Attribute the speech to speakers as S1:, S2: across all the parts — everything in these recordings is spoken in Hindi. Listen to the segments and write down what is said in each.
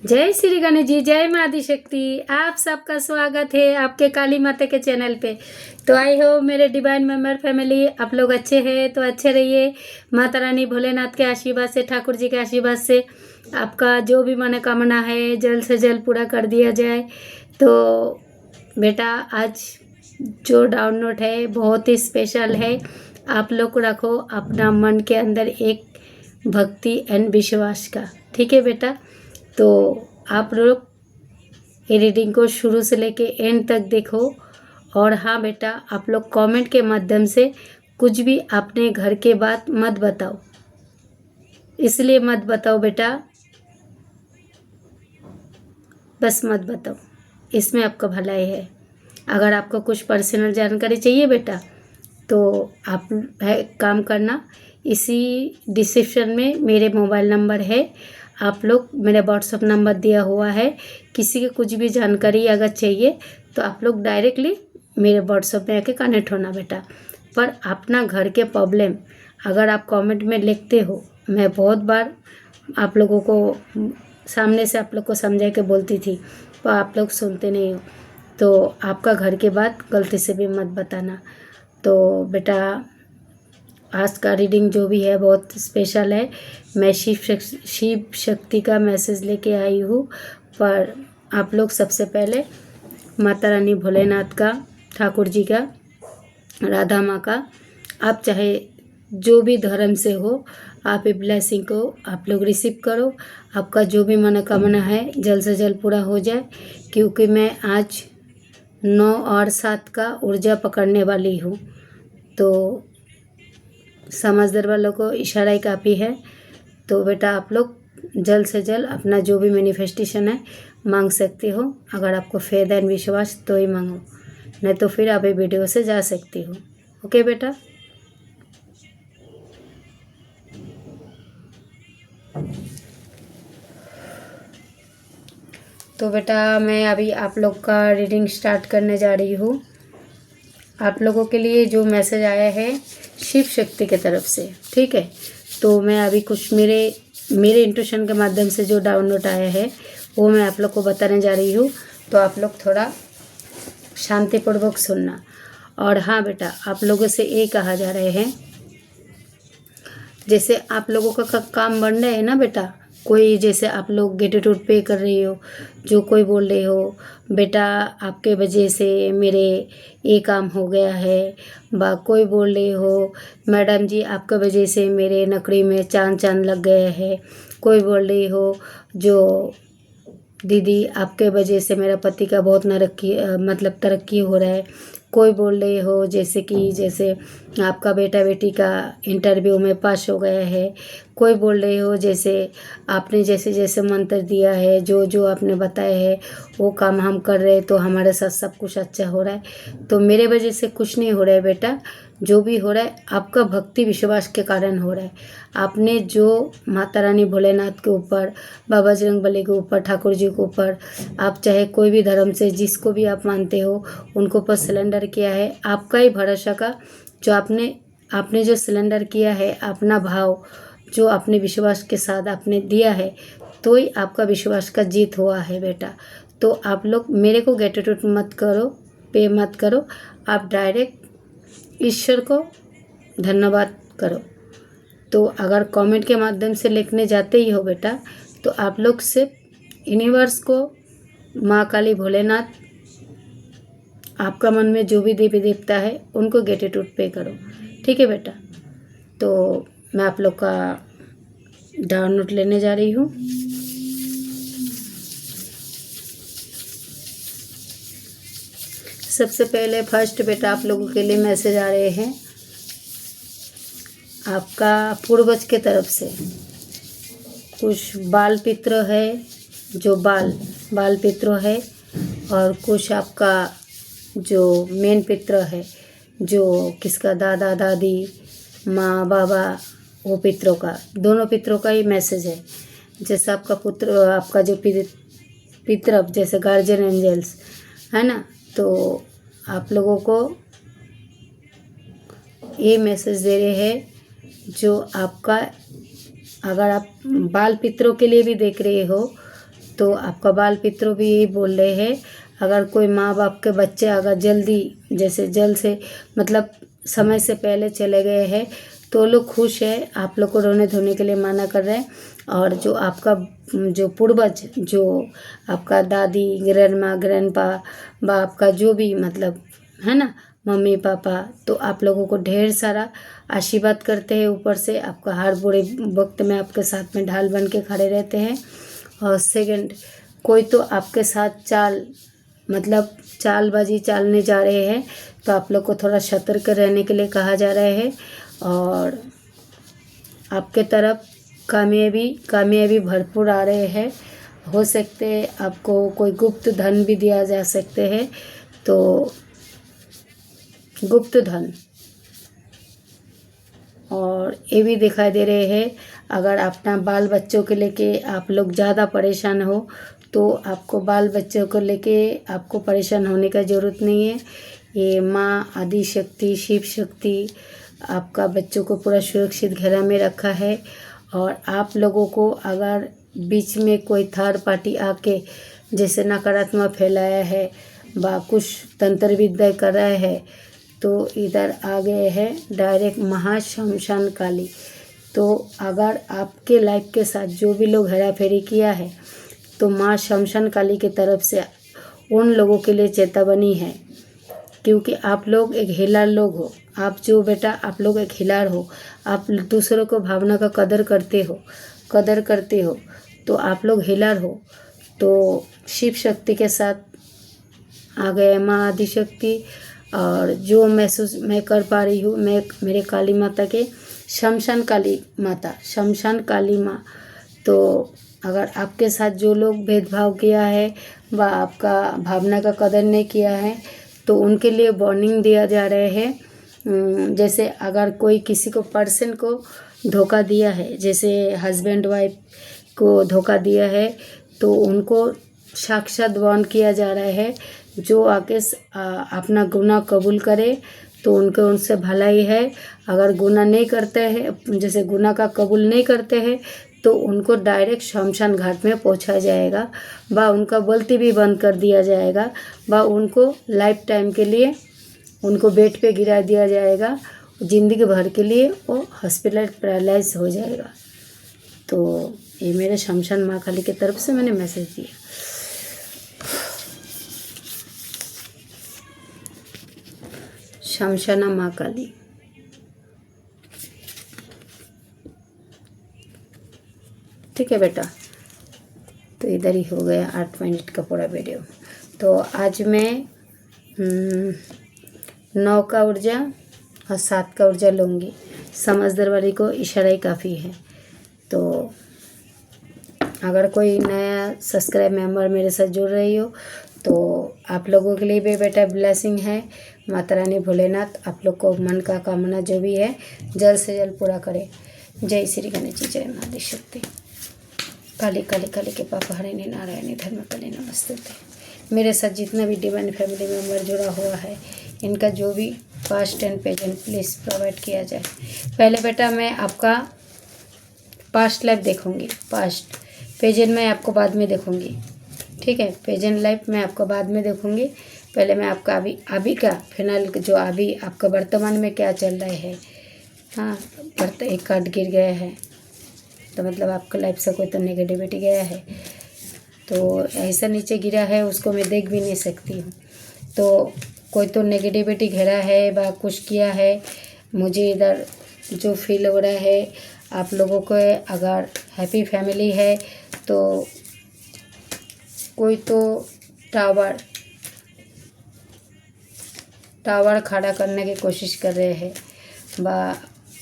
S1: जय श्री गणेश जी, जय माँ आदिशक्ति। आप सबका स्वागत है आपके काली माता के चैनल पे। तो आई हो मेरे डिवाइन मेंबर फैमिली, आप लोग अच्छे हैं तो अच्छे रहिए। माता रानी भोलेनाथ के आशीर्वाद से, ठाकुर जी के आशीर्वाद से आपका जो भी मनोकामना है जल्द से जल्द पूरा कर दिया जाए। तो बेटा आज जो डाउनलोड है बहुत ही स्पेशल है। आप लोग को रखो अपना मन के अंदर एक भक्ति एंड विश्वास का, ठीक है बेटा। तो आप लोग ये रीडिंग को शुरू से लेके एंड तक देखो। और हाँ बेटा, आप लोग कमेंट के माध्यम से कुछ भी अपने घर के बात मत बताओ, इसलिए मत बताओ बेटा, बस मत बताओ, इसमें आपका भलाई है। अगर आपको कुछ पर्सनल जानकारी चाहिए बेटा तो आप है काम करना, इसी डिस्क्रिप्शन में मेरे मोबाइल नंबर है, आप लोग मेरा व्हाट्सअप नंबर दिया हुआ है। किसी की कुछ भी जानकारी अगर चाहिए तो आप लोग डायरेक्टली मेरे व्हाट्सअप में आके कनेक्ट होना बेटा। पर अपना घर के प्रॉब्लम अगर आप कमेंट में लिखते हो, मैं बहुत बार आप लोगों को सामने से आप लोग को समझा के बोलती थी पर आप लोग सुनते नहीं हो। तो आपका घर के बात गलती से भी मत बताना। तो बेटा आज का रीडिंग जो भी है बहुत स्पेशल है। मैं शिव शक्ति का मैसेज लेके आई हूँ। पर आप लोग सबसे पहले माता रानी भोलेनाथ का, ठाकुर जी का, राधा माँ का, आप चाहे जो भी धर्म से हो, आप ये ब्लेसिंग को आप लोग रिसीव करो। आपका जो भी मनोकामना है जल्द से जल्द पूरा हो जाए, क्योंकि मैं आज 9 और 7 का ऊर्जा पकड़ने वाली हूँ। तो समझदार वालों को इशारा ही काफ़ी है। तो बेटा आप लोग जल्द से जल्द अपना जो भी मैनिफेस्टेशन है मांग सकते हो। अगर आपको फेथ एंड विश्वास तो ही मांगो, नहीं तो फिर आप ये वीडियो से जा सकती हो। ओके बेटा। तो बेटा मैं अभी आप लोग का रीडिंग स्टार्ट करने जा रही हूँ। आप लोगों के लिए जो मैसेज आया है शिव शक्ति की तरफ से, ठीक है। तो मैं अभी कुछ मेरे इंट्यूशन के माध्यम से जो डाउनलोड आया है वो मैं आप लोग को बताने जा रही हूँ। तो आप लोग थोड़ा शांतिपूर्वक सुनना। और हाँ बेटा, आप लोगों से ये कहा जा रहे हैं, जैसे आप लोगों का काम बन रहा है ना बेटा, कोई जैसे आप लोग ग्रेटिट्यूड पे कर रही हो, जो कोई बोल रहे हो बेटा आपके वजह से मेरे ये काम हो गया है, बा कोई बोल रहे हो मैडम जी आपके वजह से मेरे नौकरी में चांद चांद लग गए है, कोई बोल रही हो जो दीदी आपके वजह से मेरा पति का बहुत मतलब तरक्की हो रहा है, कोई बोल रहे हो जैसे आपका बेटा बेटी का इंटरव्यू में पास हो गया है, कोई बोल रहे हो जैसे आपने जैसे जैसे मंत्र दिया है, जो जो आपने बताया है वो काम हम कर रहे हैं तो हमारे साथ सब कुछ अच्छा हो रहा है। तो मेरे वजह से कुछ नहीं हो रहा है बेटा, जो भी हो रहा है आपका भक्ति विश्वास के कारण हो रहा है। आपने जो माता रानी भोलेनाथ के ऊपर, बाबा बजरंगबली के ऊपर, ठाकुर जी के ऊपर, आप चाहे कोई भी धर्म से जिसको भी आप मानते हो उनको ऊपर सिलेंडर किया है, आपका ही भरोसा का जो आपने जो सिलेंडर किया है, अपना भाव जो आपने विश्वास के साथ आपने दिया है, तो ही आपका विश्वास का जीत हुआ है बेटा। तो आप लोग मेरे को ग्रेटिट्यूड मत करो, पे मत करो, आप डायरेक्ट ईश्वर को धन्यवाद करो। तो अगर कमेंट के माध्यम से लिखने जाते ही हो बेटा, तो आप लोग सिर्फ यूनिवर्स को, माँ काली भोलेनाथ, आपका मन में जो भी देवी देवता है उनको ग्रेटिट्यूड पे करो, ठीक है बेटा। तो मैं आप लोग का डाउनलोड लेने जा रही हूँ। सबसे पहले फर्स्ट बेटा आप लोगों के लिए मैसेज आ रहे हैं आपका पूर्वज के तरफ से। कुछ बाल पित्र है, जो बाल पित्र है, और कुछ आपका जो मेन पित्र है, जो किसका दादा दादी माँ बाबा, वो पितरों का, दोनों पितरों का ही मैसेज है। जैसे आपका पुत्र, आपका जो पितर जैसे गार्जियन एंजल्स है ना, तो आप लोगों को ये मैसेज दे रहे हैं जो आपका, अगर आप बाल पितरों के लिए भी देख रहे हो तो आपका बाल पितरों भी यही बोल रहे हैं, अगर कोई माँ बाप के बच्चे अगर जल्दी जैसे जल्द से मतलब समय से पहले चले गए हैं तो लोग खुश है, आप लोग को रोने धोने के लिए मना कर रहे हैं। और जो आपका जो पूर्वज जो आपका दादी ग्रैंडमा ग्रैंडपा बा आपका जो भी मतलब है ना मम्मी पापा, तो आप लोगों को ढेर सारा आशीर्वाद करते हैं ऊपर से, आपका हर बुरे वक्त में आपके साथ में ढाल बन के खड़े रहते हैं। और सेकंड, कोई तो आपके साथ चालबाजी चालने जा रहे हैं, तो आप लोग को थोड़ा सतर्क रहने के लिए कहा जा रहा है। और आपके तरफ कामयाबी भरपूर आ रहे हैं। हो सकते हैं आपको कोई गुप्त धन भी दिया जा सकते हैं, तो गुप्त धन। और ये भी दिखाई दे रहे हैं, अगर अपना बाल बच्चों के लेके आप लोग ज़्यादा परेशान हो तो आपको बाल बच्चों को लेके आपको परेशान होने का ज़रूरत नहीं है। ये माँ आदि शक्ति शिव शक्ति आपका बच्चों को पूरा सुरक्षित घेरा में रखा है। और आप लोगों को अगर बीच में कोई थर्ड पार्टी आके जैसे नकारात्मक फैलाया है व कुछ तंत्र विद्या कर रहा है, तो इधर आ गए हैं डायरेक्ट महाशमशान काली। तो अगर आपके लाइफ के साथ जो भी लोग हेरा फेरी किया है, तो माँ शमशान काली की तरफ से उन लोगों के लिए चेतावनी है, क्योंकि आप लोग एक हिलार लोग हो। आप जो बेटा आप लोग एक हिलार हो, आप दूसरों को भावना का कदर करते हो, तो आप लोग हिलार हो। तो शिव शक्ति के साथ आ गए माँ आदिशक्ति। और जो महसूस मैं कर पा रही हूँ, मैं मेरे काली माता के शमशान काली माँ, तो अगर आपके साथ जो लोग भेदभाव किया है व आपका भावना का कदर नहीं किया है, तो उनके लिए वार्निंग दिया जा रहा है। जैसे अगर कोई किसी को पर्सन को धोखा दिया है, जैसे हस्बैंड वाइफ को धोखा दिया है, तो उनको साक्षात वार्न किया जा रहा है। जो आके अपना गुनाह कबूल करे तो उनसे भलाई है। अगर गुनाह नहीं करते हैं, जैसे गुनाह का कबूल नहीं करते हैं, तो उनको डायरेक्ट शमशान घाट में पहुंचा जाएगा व उनका बोलती भी बंद कर दिया जाएगा व उनको लाइफ टाइम के लिए उनको बेड पे गिरा दिया जाएगा। ज़िंदगी भर के लिए वो हॉस्पिटल पैरालाइज हो जाएगा। तो ये मेरे शमशान माँ काली की तरफ से मैंने मैसेज दिया। शमशाना माँ काली, ठीक है बेटा। तो इधर ही हो गया 8 मिनट का पूरा वीडियो। तो आज मैं 9 का ऊर्जा और 7 का ऊर्जा लूँगी। समझदार वाली को इशारा ही काफ़ी है। तो अगर कोई नया सब्सक्राइब मेंबर मेरे साथ जुड़ रही हो, तो आप लोगों के लिए भी बेटा ब्लेसिंग है। माता रानी भोलेनाथ आप लोग को मन का कामना जो भी है जल्द से जल्द पूरा करे। जय श्री गणेश जी, जय माँ शक्ति। काली काली काली के पापा हरिणी नारायणी धर्म काली नमस्ते। मेरे साथ जितना भी डिवाइन फैमिली मेम्बर जुड़ा हुआ है, इनका जो भी past and present please provide किया जाए। पहले बेटा मैं आपका पास्ट लाइफ देखूंगी, पास्ट प्रेजेंट मैं आपको बाद में देखूंगी, ठीक है। प्रेजेंट लाइफ मैं आपको बाद में देखूंगी। पहले मैं आपका अभी का फिलहाल जो अभी आपका वर्तमान में क्या चल रहा है। हाँ, एक कार्ड गिर गया है, तो मतलब आपका लाइफ से कोई तो नेगेटिविटी गया है। तो ऐसा नीचे गिरा है, उसको मैं देख भी नहीं सकती हूँ। तो कोई तो नेगेटिविटी घेरा है व कुछ किया है। मुझे इधर जो फील हो रहा है, आप लोगों को अगर हैप्पी फैमिली है तो कोई तो टावर खड़ा करने की कोशिश कर रहे हैं। व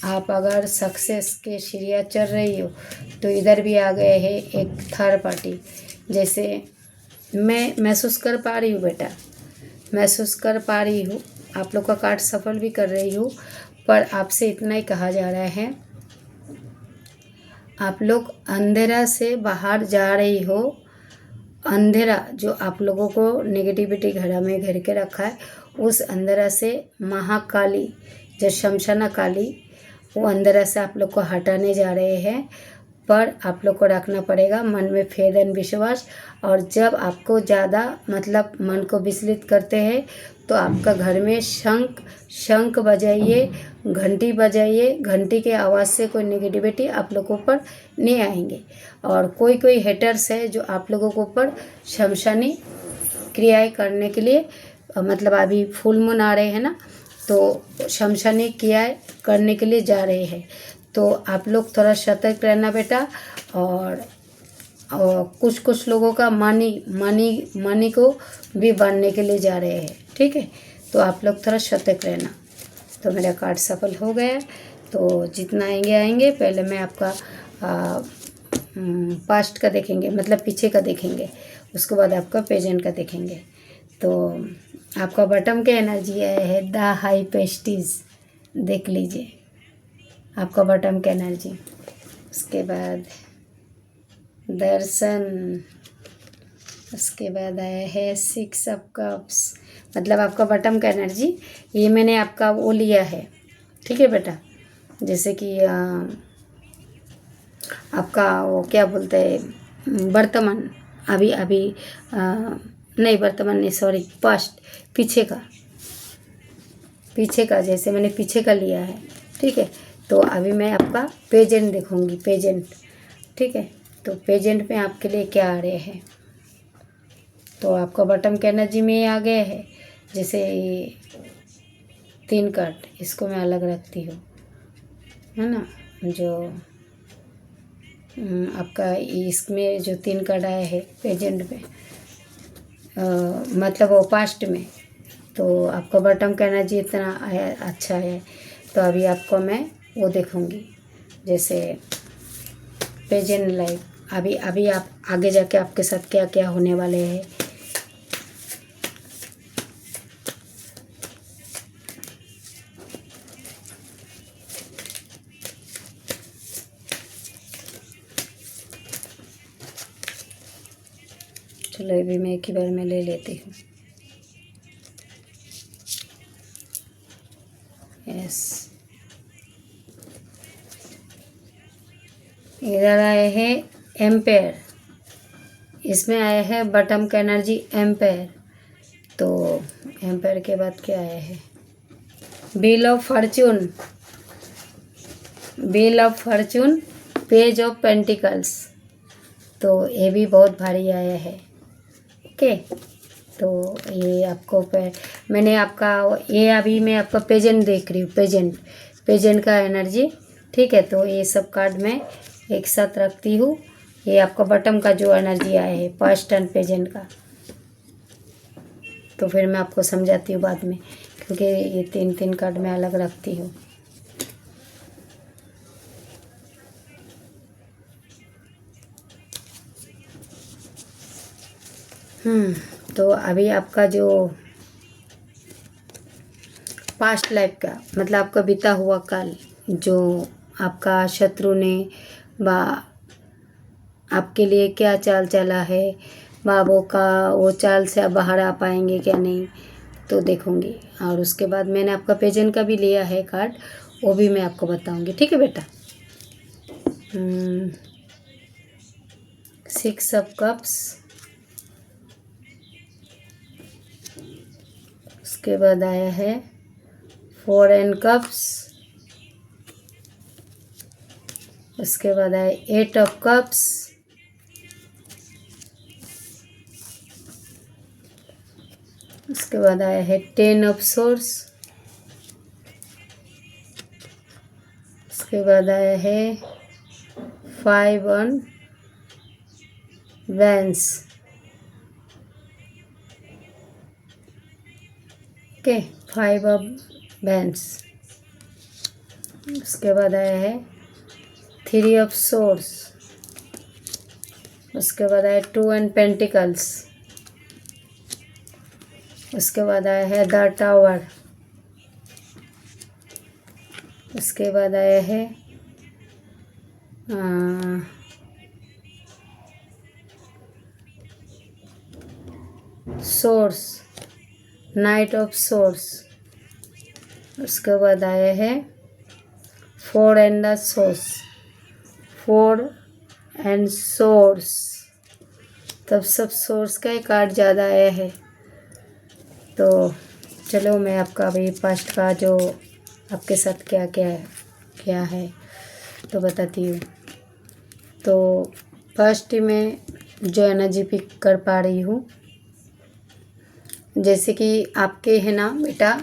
S1: आप अगर सक्सेस के सीढ़ियाँ चढ़ रही हो, तो इधर भी आ गए हैं एक थर्ड पार्टी। जैसे मैं महसूस कर पा रही हूँ बेटा, महसूस कर पा रही हूँ। आप लोग का कार्ड सफल भी कर रही हूँ, पर आपसे इतना ही कहा जा रहा है, आप लोग अंधेरा से बाहर जा रही हो। अंधेरा जो आप लोगों को नेगेटिविटी घड़ा में घेर के रखा है, उस अंधेरा से महाकाली जो शमशाना काली, वो अंधेरा से आप लोग को हटाने जा रहे हैं। पर आप लोग को रखना पड़ेगा मन में फेथ एंड विश्वास। और जब आपको ज़्यादा मतलब मन को विचलित करते हैं तो आपका घर में शंख बजाइए, घंटी बजाइए। घंटी के आवाज़ से कोई नेगेटिविटी आप लोगों पर नहीं आएंगे। और कोई हेटर्स है जो आप लोगों के ऊपर शमशानी क्रियाएं करने के लिए मतलब अभी फुल मून आ रहे हैं ना, तो शमशानी क्रियाएं करने के लिए जा रहे हैं। तो आप लोग थोड़ा सतर्क रहना बेटा। और कुछ लोगों का मनी को भी बांधने के लिए जा रहे हैं, ठीक है। तो आप लोग थोड़ा सतर्क रहना। तो मेरा कार्ड सफल हो गया। तो जितना आएंगे पहले मैं आपका पास्ट का देखेंगे, मतलब पीछे का देखेंगे, उसके बाद आपका प्रेजेंट का देखेंगे। तो आपका बॉटम का एनर्जी आया है द हाई पेस्टिज, देख लीजिए आपका बॉटम का एनर्जी। उसके बाद दर्शन, उसके बाद आया है 6 ऑफ कप्स, मतलब आपका बॉटम का एनर्जी। ये मैंने आपका वो लिया है, ठीक है बेटा। जैसे कि आपका वो क्या बोलते हैं वर्तमान, अभी नहीं वर्तमान नहीं, सॉरी पास्ट, पीछे का जैसे मैंने पीछे का लिया है, ठीक है। तो अभी मैं आपका प्रेजेंट देखूंगी, प्रेजेंट, ठीक है। तो प्रेजेंट में आपके लिए क्या आ रहे हैं। तो आपका बॉटम का एनर्जी में आ गए हैं। जैसे 3 कार्ड, इसको मैं अलग रखती हूँ, है ना। जो आपका इसमें जो 3 कार्ड आए हैं प्रेजेंट में, मतलब वो पास्ट में, तो आपका बॉटम का एनर्जी इतना आया, अच्छा है। तो अभी आपको मैं वो देखूँगी, जैसे प्रेजेंट लाइफ। अभी आप आगे जाके आपके साथ क्या क्या होने वाले हैं। चलो अभी मैं एक ही बार में ले लेती हूँ। यस, इधर आए हैं एम्पेयर, इसमें आया है बॉटम का एनर्जी एम्पेयर। तो एम्पेयर के बाद क्या आया है, wheel of Fortune, page of pentacles. तो ये भी बहुत भारी आया है, ओके। तो ये आपको मैंने आपका ये अभी मैं आपका प्रेजेंट देख रही हूँ, प्रेजेंट का एनर्जी, ठीक है। तो ये सब कार्ड मैं एक साथ रखती हूँ। ये आपका बॉटम का जो एनर्जी आया है पास्ट एंड प्रेजेंट का, तो फिर मैं आपको समझाती हूँ बाद में, क्योंकि ये 3 कार्ड मैं अलग रखती हूँ। तो अभी आपका जो पास्ट लाइफ का मतलब आपका बीता हुआ काल, जो आपका शत्रु ने आपके लिए क्या चाल चला है, बाबों का वो चाल से आप बाहर आ पाएंगे क्या नहीं, तो देखूंगी। और उसके बाद मैंने आपका प्रेजेंट का भी लिया है कार्ड, वो भी मैं आपको बताऊंगी, ठीक है बेटा। 6 ऑफ कप्स, उसके बाद आया है 4 एंड कप्स, उसके बाद आया 8 ऑफ कप्स, उसके बाद आया है 10 ऑफ सोर्स, उसके बाद आया है 5 ऑन वैंस, ओके, 5 ऑफ वैंस। उसके बाद आया है 3 ऑफ सोर्स, उसके बाद आया 2 एंड पेंटिकल्स, उसके बाद आया है द टावर, उसके बाद आया है सोर्स, नाइट ऑफ सोर्स, उसके बाद आया है 4 and the source, 4 and source, तब सब सोर्स का ही कार्ड ज़्यादा आया है। तो चलो मैं आपका अभी पास्ट का जो आपके साथ क्या है तो बताती हूँ। तो फर्स्ट में जो एनर्जी पिक कर पा रही हूँ, जैसे कि आपके है ना बेटा,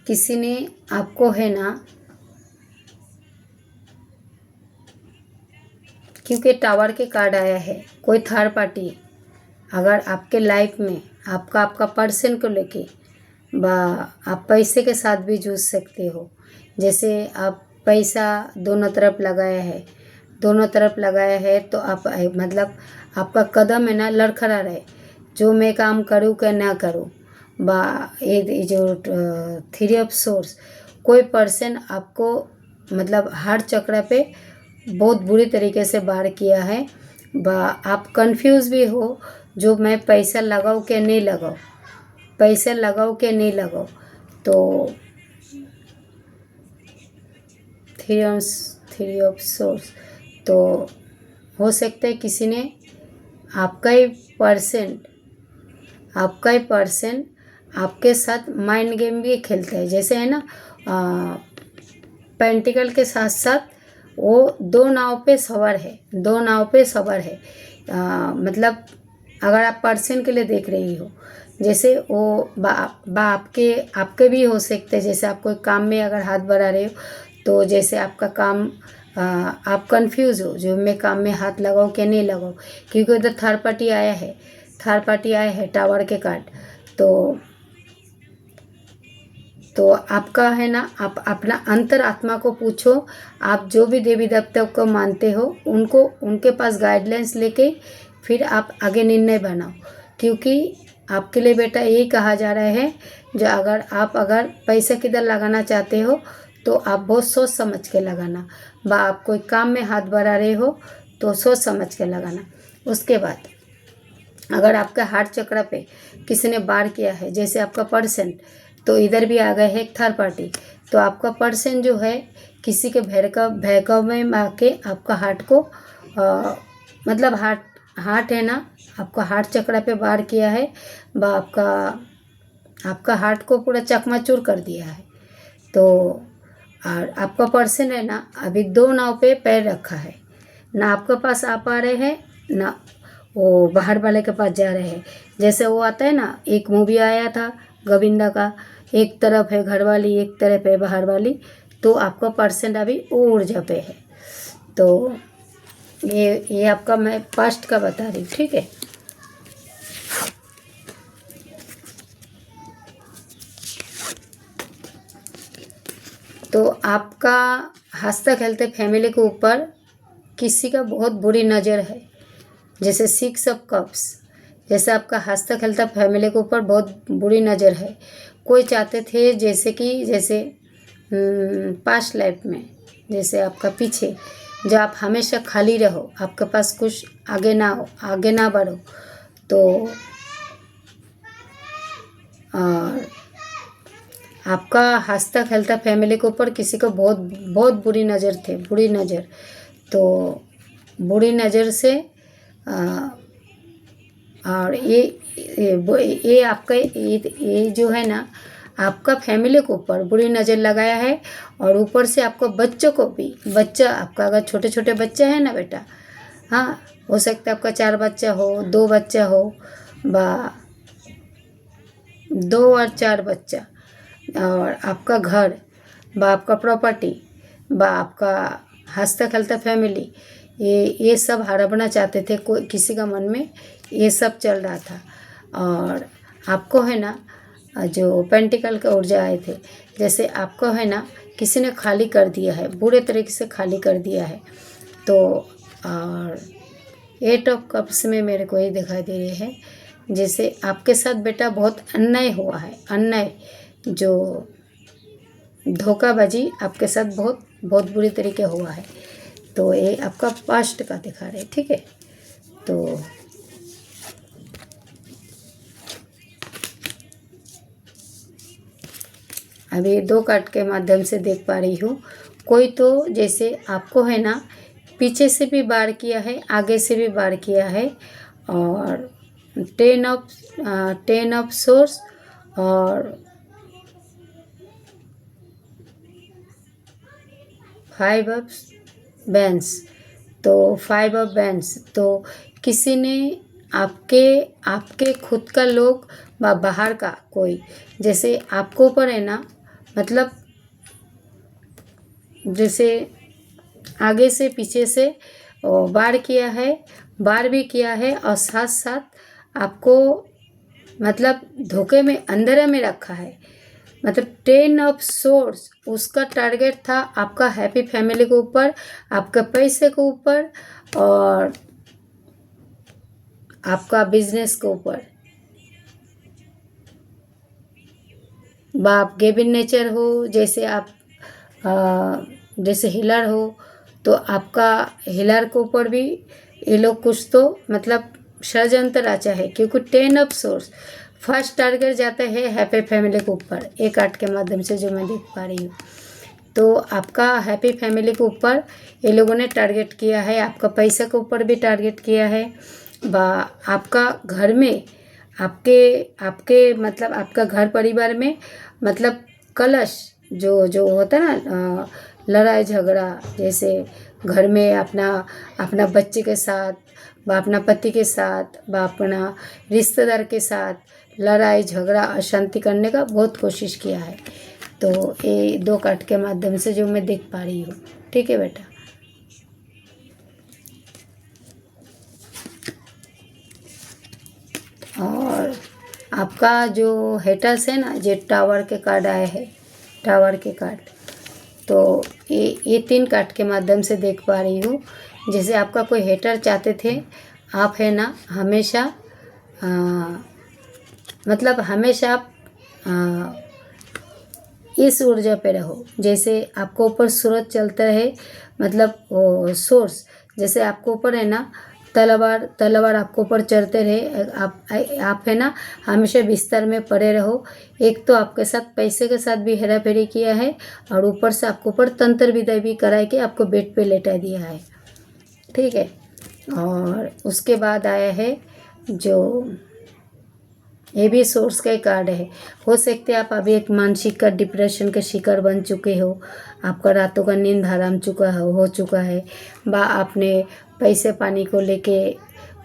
S1: किसी ने आपको है ना, क्योंकि टावर के कार्ड आया है, कोई थर्ड पार्टी अगर आपके लाइफ में आपका पर्सन को लेके आप पैसे के साथ भी जूझ सकते हो। जैसे आप पैसा दोनों तरफ लगाया है तो आप मतलब आपका कदम है ना लड़खड़ा रहे, जो मैं काम करूँ कि ना करूँ। ये जो थ्री ऑफ सोर्स, कोई पर्सन आपको मतलब हार्ट चक्र पे बहुत बुरी तरीके से वार किया है। आप कंफ्यूज भी हो, जो मैं पैसा लगाऊँ कि नहीं लगाऊँ, पैसे लगाओ कि नहीं लगाओ। तो थ्री ऑफ सोर्स, तो हो सकता है किसी ने आपका ही पर्सन आपके साथ माइंड गेम भी खेलता है। जैसे है ना पेंटिकल के साथ साथ वो दो नाव पे सवार है। मतलब अगर आप पर्सन के लिए देख रही हो, जैसे वो आपके भी हो सकते हैं। जैसे आप कोई काम में अगर हाथ बढ़ा रहे हो, तो जैसे आपका काम आप कंफ्यूज हो, जो मैं काम में हाथ लगाऊं कि नहीं लगाऊं, क्योंकि उधर थर्ड पार्टी आया है टावर के कार्ड। तो आपका है ना, आप अपना अंतर आत्मा को पूछो। आप जो भी देवी देवता को मानते हो उनके पास गाइडलाइंस लेके फिर आप आगे निर्णय बनाओ। क्योंकि आपके लिए बेटा यही कहा जा रहा है, जो अगर पैसे किधर लगाना चाहते हो तो आप बहुत सोच समझ के लगाना। आप कोई काम में हाथ बढ़ा रहे हो तो सोच समझ के लगाना। उसके बाद अगर आपका हार्ट चक्र पे किसी ने वार किया है, जैसे आपका पर्सन, तो इधर भी आ गए है एक थर्ड पार्टी। तो आपका पर्सन जो है किसी के भयकव में आके आपका हार्ट को मतलब हार्ट है ना, आपका हार्ट चक्र पे वार किया है। आपका हार्ट को पूरा चकनाचूर कर दिया है। तो और आपका पर्सन है ना, अभी दो नाव पे पैर रखा है, ना आपके पास आ पा रहे हैं ना वो बाहर वाले के पास जा रहे हैं। जैसे वो आता है ना, एक मूवी आया था गोविंदा का, एक तरफ है घर वाली एक तरफ है बाहर वाली। तो आपका पर्सन अभी वो ऊर्जा पे है। तो ये आपका मैं पास्ट का बता रही हूँ, ठीक है। तो आपका हंसते खेलते फैमिली के ऊपर किसी का बहुत बुरी नज़र है। जैसे 6 ऑफ कप्स, जैसे आपका हंसता खेलता फैमिली के ऊपर बहुत बुरी नज़र है। कोई चाहते थे जैसे पास्ट लाइफ में, जैसे आपका पीछे जो आप हमेशा खाली रहो, आपके पास कुछ आगे ना बढ़ो। तो और आपका हंसता खेलता फैमिली के ऊपर किसी को बहुत बहुत बुरी नज़र। तो बुरी नज़र से और ये आपका ये जो है ना, आपका फैमिली के ऊपर बुरी नज़र लगाया है। और ऊपर से आपको बच्चों को भी, आपका अगर छोटे छोटे बच्चे हैं ना बेटा, हाँ हो सकता है आपका 4 बच्चा हो, 2 बच्चा हो, 2 और 4 बच्चा, और आपका घर, आपका प्रॉपर्टी, आपका हंसता खेलता फैमिली, ये सब हड़पना चाहते थे। कोई किसी का मन में ये सब चल रहा था। और आपको है ना, जो पेंटिकल का ऊर्जा आए थे, जैसे आपको है ना किसी ने खाली कर दिया है, बुरे तरीके से खाली कर दिया है। तो और 8 ऑफ कप्स में मेरे को ये दिखाई दे रहे हैं, जैसे आपके साथ बेटा बहुत अन्याय हुआ है। अन्याय जो धोखाबाजी आपके साथ बहुत बहुत बुरी तरीके हुआ है। तो ये आपका पास्ट का दिखा रहे, ठीक है। तो अभी 2 कार्ड के माध्यम से देख पा रही हूँ। कोई तो जैसे आपको है ना पीछे से भी वार किया है, आगे से भी वार किया है। और 10 ऑफ सोर्स और 5 ऑफ बैंड्स। तो 5 ऑफ बैंड्स तो किसी ने आपके आपके खुद का लोग बाहर का कोई, जैसे आपको ऊपर है ना, मतलब जैसे आगे से पीछे से वार किया है, वार भी किया है, और साथ साथ आपको मतलब धोखे में अंधेरे में रखा है। मतलब 10 ऑफ सोर्स उसका टारगेट था आपका हैप्पी फैमिली के ऊपर, आपका पैसे के ऊपर और आपका बिजनेस के ऊपर। आप गेबिन नेचर हो, जैसे आप जैसे हिलर हो, तो आपका हिलर के ऊपर भी ये लोग कुछ तो मतलब षड्यंत्र रचा है, क्योंकि 10 ऑफ सोर्स फर्स्ट टारगेट जाता है हैप्पी फैमिली के ऊपर, एक आर्ट के माध्यम से जो मैं देख पा रही हूँ। तो आपका हैप्पी फैमिली के ऊपर ये लोगों ने टारगेट किया है, आपका पैसा के ऊपर भी टारगेट किया है, आपका घर में आपके आपके मतलब आपका घर परिवार में मतलब कलश जो जो होता है ना, लड़ाई झगड़ा, जैसे घर में अपना अपना बच्चे के साथ व अपना पति के साथ व अपना रिश्तेदार के साथ लड़ाई झगड़ा अशांति करने का बहुत कोशिश किया है। तो ये 2 कार्ड के माध्यम से जो मैं देख पा रही हूँ। ठीक है बेटा। और आपका जो हेटर्स है ना, जो टावर के कार्ड आए हैं, टावर के कार्ड, तो ये 3 कार्ड के माध्यम से देख पा रही हूँ। जैसे आपका कोई हेटर चाहते थे, आप है ना हमेशा मतलब हमेशा आप इस ऊर्जा पे रहो, जैसे आपको ऊपर सूरज चलता है, मतलब वो सोर्स, जैसे आपको ऊपर है ना तलवार आपको ऊपर चढ़ते रहे, आप है ना हमेशा बिस्तर में पड़े रहो। एक तो आपके साथ पैसे के साथ भी हेरा फेरी किया है, और ऊपर से आपको ऊपर तंत्र विदाई भी करा के आपको बेड पे लेटा दिया है। ठीक है। और उसके बाद आया है जो ये भी सोर्स का ही कार्ड है। हो सकते हैं आप अभी एक मानसिक का डिप्रेशन के शिकार बन चुके हो, आपका रातों का नींद हराम हो चुका है, बा आपने पैसे पानी को लेके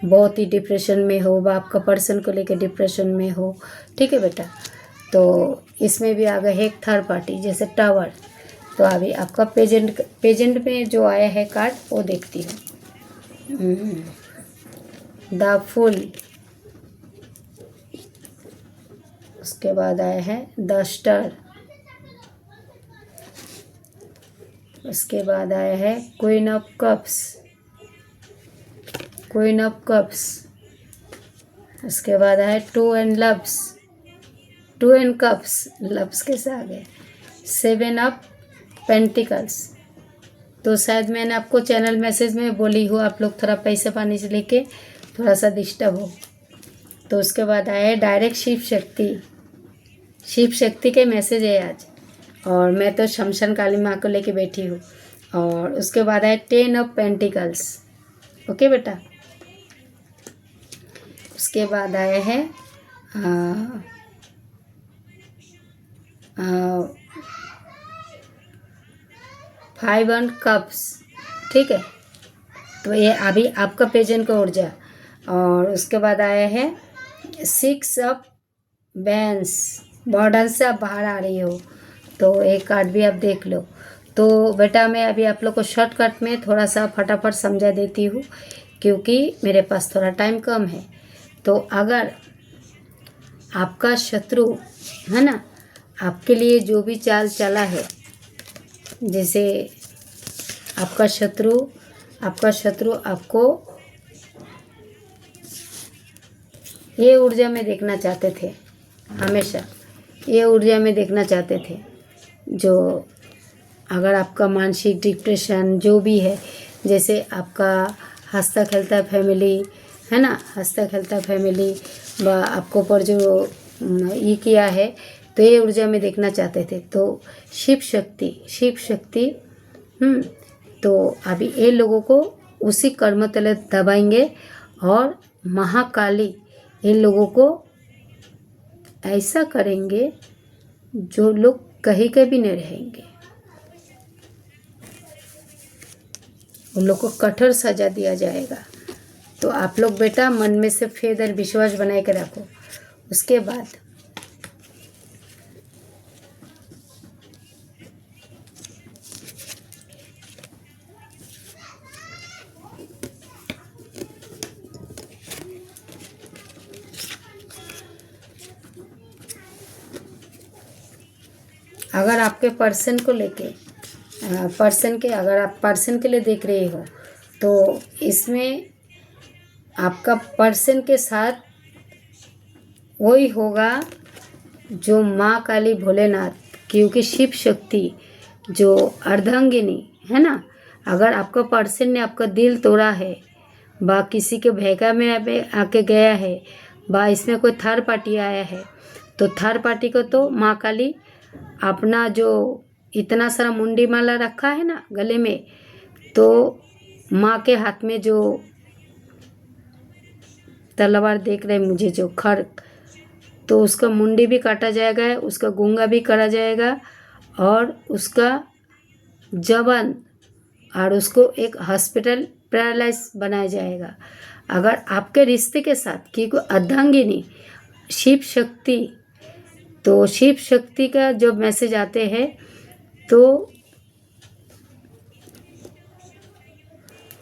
S1: बहुत ही डिप्रेशन में हो, बा आपका पर्सन को लेके डिप्रेशन में हो। ठीक है बेटा। तो इसमें भी आ गए है एक थर्ड पार्टी, जैसे टावर। तो अभी आपका पेजेंट में जो आया है कार्ड वो देखती हूँ। द फूल, उसके बाद आया है द स्टार, उसके बाद आया है क्वीन ऑफ कप्स, उसके बाद आया है 2 एंड कप्स, लव्स के साथ है 7 ऑफ पेंटिकल्स। तो शायद मैंने आपको चैनल मैसेज में बोली हो, आप लोग थोड़ा पैसे पानी से लेके थोड़ा सा डिस्टर्ब हो। तो उसके बाद आया है डायरेक्ट शिव शक्ति के मैसेज है आज, और मैं तो शमशान काली माँ को लेके बैठी हूँ। और उसके बाद है 10 ऑफ पेंटिकल्स। ओके बेटा। उसके बाद आया है 5 ऑन कप्स। ठीक है। तो ये अभी आपका पेजेंट का ऊर्जा। और उसके बाद आया है 6 ऑफ बैंस, बॉर्डर से आप बाहर आ रही हो, तो एक कार्ड भी आप देख लो। तो बेटा मैं अभी आप लोग को शॉर्टकट में थोड़ा सा फटाफट समझा देती हूँ, क्योंकि मेरे पास थोड़ा टाइम कम है। तो अगर आपका शत्रु है ना, आपके लिए जो भी चाल चला है, जैसे आपका शत्रु आपको ये ऊर्जा में देखना चाहते थे, हमेशा ये ऊर्जा में देखना चाहते थे। जो अगर आपका मानसिक डिप्रेशन जो भी है, जैसे आपका हंसता खेलता फैमिली है ना, हंसता खेलता फैमिली व आपको पर जो ये किया है, तो ये ऊर्जा में देखना चाहते थे। तो शिव शक्ति तो अभी ये लोगों को उसी कर्म तले दबाएंगे और महाकाली इन लोगों को ऐसा करेंगे जो लोग कहीं के भी नहीं रहेंगे। उन लोग को कठोर सजा दिया जाएगा। तो आप लोग बेटा मन में से फेद और विश्वास बनाए के रखो। उसके बाद अगर आपके पर्सन को लेके अगर आप पर्सन के लिए देख रहे हो तो इसमें आपका पर्सन के साथ वही होगा जो माँ काली भोलेनाथ, क्योंकि शिव शक्ति जो अर्धांगिनी है ना, अगर आपका पर्सन ने आपका दिल तोड़ा है बा किसी के भैगा में आके गया है बा इसमें कोई थर्ड पार्टी आया है, तो थर्ड पार्टी को तो माँ काली अपना जो इतना सारा मुंडी माला रखा है ना गले में, तो माँ के हाथ में जो तलवार देख रहे मुझे जो खड़, तो उसका मुंडी भी काटा जाएगा, उसका गूंगा भी करा जाएगा और उसका जवान और उसको एक हॉस्पिटल पैरालाइज बनाया जाएगा। अगर आपके रिश्ते के साथ क्योंकि अर्धांगिनी शिव शक्ति, तो शिव शक्ति का जब मैसेज आते हैं तो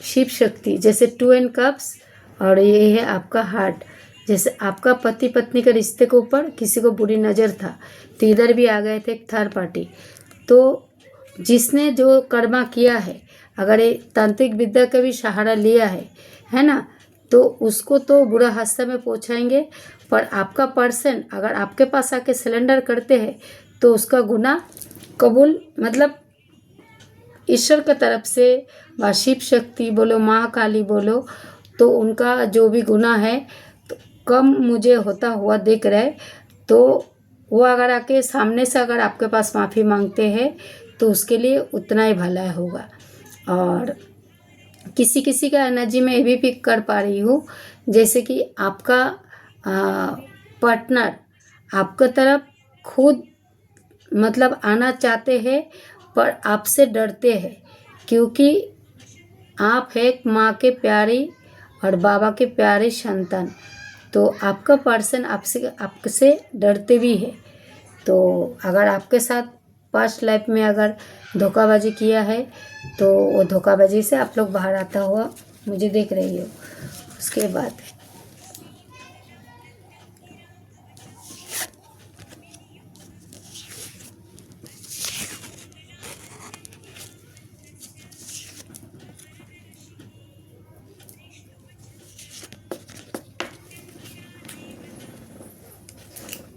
S1: शिव शक्ति जैसे 2 एंड कप्स और ये है आपका हार्ट, जैसे आपका पति पत्नी के रिश्ते के ऊपर किसी को बुरी नज़र था तो इधर भी आ गए थे एक थर्ड पार्टी। तो जिसने जो कर्मा किया है, अगर ये तांत्रिक विद्या का भी सहारा लिया है ना, तो उसको तो बुरा हादसा में पहुंचाएंगे। पर आपका पर्सन अगर आपके पास आके सिलेंडर करते हैं तो उसका गुनाह कबूल, मतलब ईश्वर की तरफ से व शिव शक्ति बोलो महाकाली बोलो, तो उनका जो भी गुनाह है तो कम मुझे होता हुआ दिख रहा है। तो वो अगर आके सामने से अगर आपके पास माफ़ी मांगते हैं तो उसके लिए उतना ही भला होगा। और किसी किसी का एनर्जी में ये भी पिक कर पा रही हूँ, जैसे कि आपका पार्टनर आपके तरफ खुद मतलब आना चाहते हैं पर आपसे डरते हैं, क्योंकि आप एक माँ के प्यारी और बाबा के प्यारे संतान, तो आपका पर्सन आपसे डरते भी है। तो अगर आपके साथ पास्ट लाइफ में अगर धोखाबाजी किया है तो वो धोखाबाजी से आप लोग बाहर आता हुआ मुझे देख रही हो। उसके बाद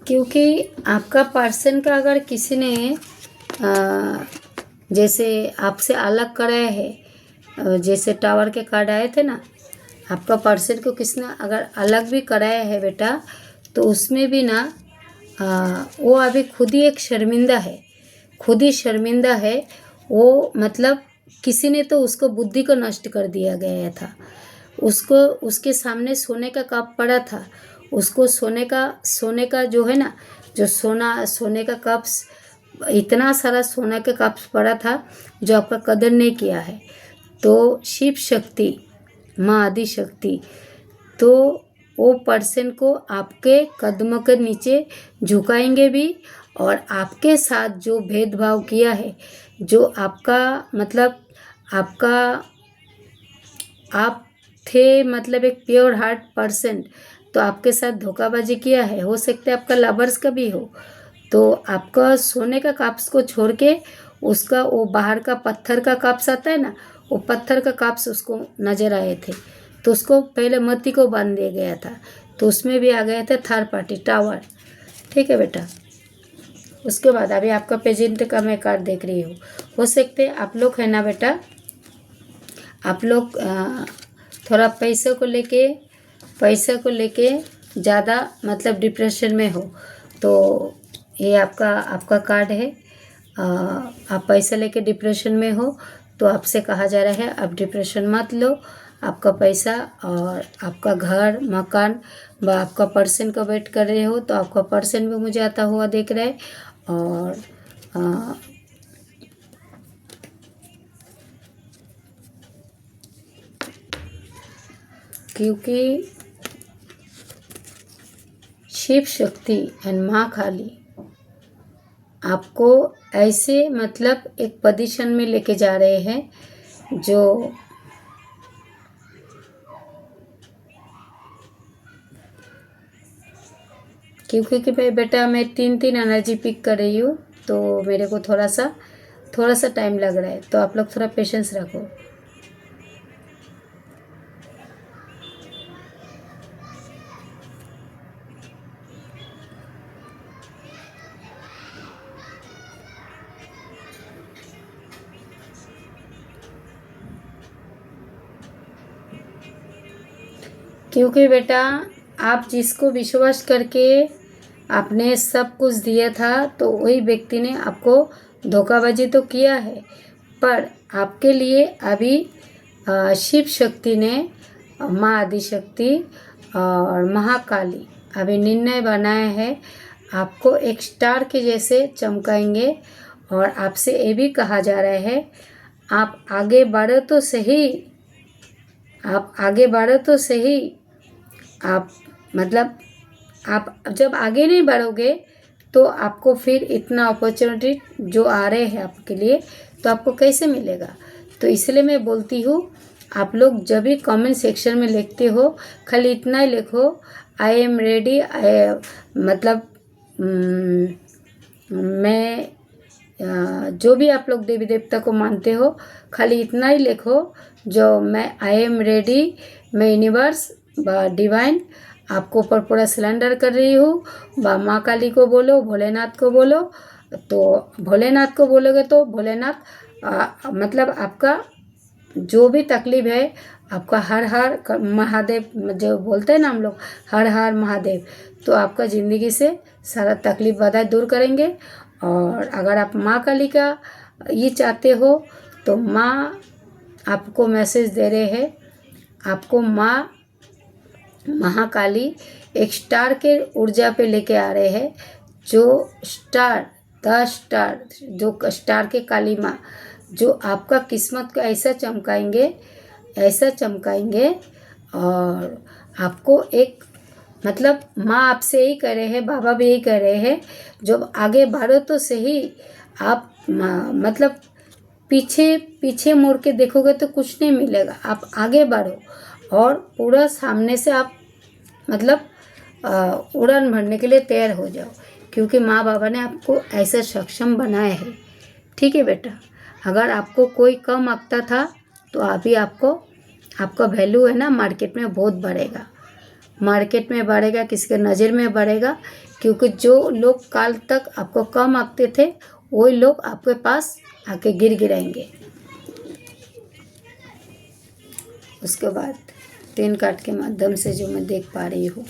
S1: क्योंकि आपका पर्सन का अगर किसी ने जैसे आपसे अलग कराया है, जैसे टावर के कार्ड आए थे ना, आपका पर्सन को किसने अगर अलग भी कराया है बेटा, तो उसमें भी ना वो अभी खुद ही एक शर्मिंदा है, खुद ही शर्मिंदा है वो। मतलब किसी ने तो उसको बुद्धि को नष्ट कर दिया गया था, उसको उसके सामने सोने का कप पड़ा था, उसको सोने का जो है ना, जो सोने का कप्स, इतना सारा सोना के कप्स पड़ा था जो आपका कदर नहीं किया है। तो शिव शक्ति माँ आदि शक्ति तो वो पर्सन को आपके कदमों के नीचे झुकाएंगे भी, और आपके साथ जो भेदभाव किया है, जो आपका मतलब आपका आप थे मतलब एक प्योर हार्ट पर्सन, तो आपके साथ धोखाबाजी किया है, हो सकता है आपका लवर्स का भी हो, तो आपका सोने का कप्स को छोड़ के उसका वो बाहर का पत्थर का कप्स आता है ना, वो पत्थर का कप्स उसको नज़र आए थे, तो उसको पहले मती को बांध दिया गया था, तो उसमें भी आ गया था थर्ड पार्टी टावर। ठीक है बेटा। उसके बाद अभी आपका पेजेंट का मैं कार्ड देख रही हूँ। हो सकते आप लोग है ना बेटा, आप लोग थोड़ा पैसे को लेके ज़्यादा मतलब डिप्रेशन में हो, तो ये आपका कार्ड है। आप पैसा लेके डिप्रेशन में हो तो आपसे कहा जा रहा है आप डिप्रेशन मत लो। आपका पैसा और आपका घर मकान व आपका पर्सन का वेट कर रहे हो, तो आपका पर्सन भी मुझे आता हुआ देख रहा है। और क्योंकि शिव शक्ति एंड माँ काली आपको ऐसे मतलब एक पोजीशन में लेके जा रहे हैं जो क्योंकि कि भाई बेटा मैं 3 एनर्जी पिक कर रही हूँ, तो मेरे को थोड़ा सा टाइम लग रहा है, तो आप लोग थोड़ा पेशेंस रखो। क्योंकि बेटा आप जिसको विश्वास करके आपने सब कुछ दिया था, तो वही व्यक्ति ने आपको धोखाबाजी तो किया है, पर आपके लिए अभी शिव शक्ति ने, माँ आदिशक्ति और महाकाली अभी निर्णय बनाया है, आपको एक स्टार के जैसे चमकाएंगे। और आपसे ये भी कहा जा रहा है आप आगे बढ़ो तो सही, आप आगे बढ़ो तो सही। आप मतलब आप जब आगे नहीं बढ़ोगे तो आपको फिर इतना अपॉर्चुनिटी जो आ रहे हैं आपके लिए, तो आपको कैसे मिलेगा। तो इसलिए मैं बोलती हूँ आप लोग जब भी कमेंट सेक्शन में लिखते हो, खाली इतना ही लिखो आई एम रेडी। मतलब मैं जो भी आप लोग देवी देवता को मानते हो, खाली इतना ही लिखो जो मैं आई एम रेडी, मैं यूनिवर्स व डिवाइन आपको ऊपर पूरा सिलेंडर कर रही हूँ। व माँ काली को बोलो, भोलेनाथ को बोलो। तो भोलेनाथ को बोलोगे तो भोलेनाथ मतलब आपका जो भी तकलीफ है, आपका हर हर महादेव जो बोलते हैं ना हम लोग, हर हर महादेव, तो आपका ज़िंदगी से सारा तकलीफ बाधा दूर करेंगे। और अगर आप माँ काली का ये चाहते हो, तो माँ आपको मैसेज दे रहे हैं, आपको माँ महाकाली एक स्टार के ऊर्जा पे लेके आ रहे हैं, जो स्टार द स्टार, जो स्टार के काली माँ जो आपका किस्मत को ऐसा चमकाएंगे। और आपको एक मतलब माँ आपसे यही कह रहे हैं, बाबा भी यही कह रहे हैं, जब आगे बढ़ो तो सही। आप मतलब पीछे मुड़ के देखोगे तो कुछ नहीं मिलेगा। आप आगे बढ़ो और पूरा सामने से आप मतलब उड़ान भरने के लिए तैयार हो जाओ, क्योंकि माँ बाबा ने आपको ऐसा सक्षम बनाया है। ठीक है बेटा, अगर आपको कोई कम आंकता था, तो अभी आपका वैल्यू है ना मार्केट में बहुत बढ़ेगा, मार्केट में बढ़ेगा, किसी के नज़र में बढ़ेगा। क्योंकि जो लोग काल तक आपको कम आंकते थे, वही लोग आपके पास आके गिराएंगे। उसके बाद 3 कार्ड के माध्यम से जो मैं देख पा रही हूँ,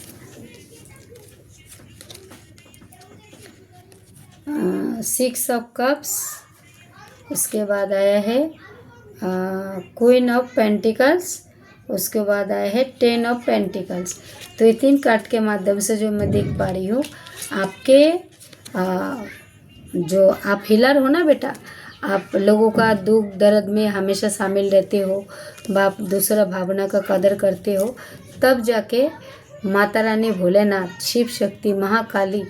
S1: 6 ऑफ कप्स, उसके बाद आया है क्वीन ऑफ पेंटिकल्स, उसके बाद आया है 10 ऑफ पेंटिकल्स। तो ये 3 कार्ड के माध्यम से जो मैं देख पा रही हूँ, आपके जो आप हीलर हो ना बेटा, आप लोगों का दुख दर्द में हमेशा शामिल रहते हो, आप दूसरा भावना का कदर करते हो, तब जाके माता रानी भोलेनाथ, शिव शक्ति, महाकाली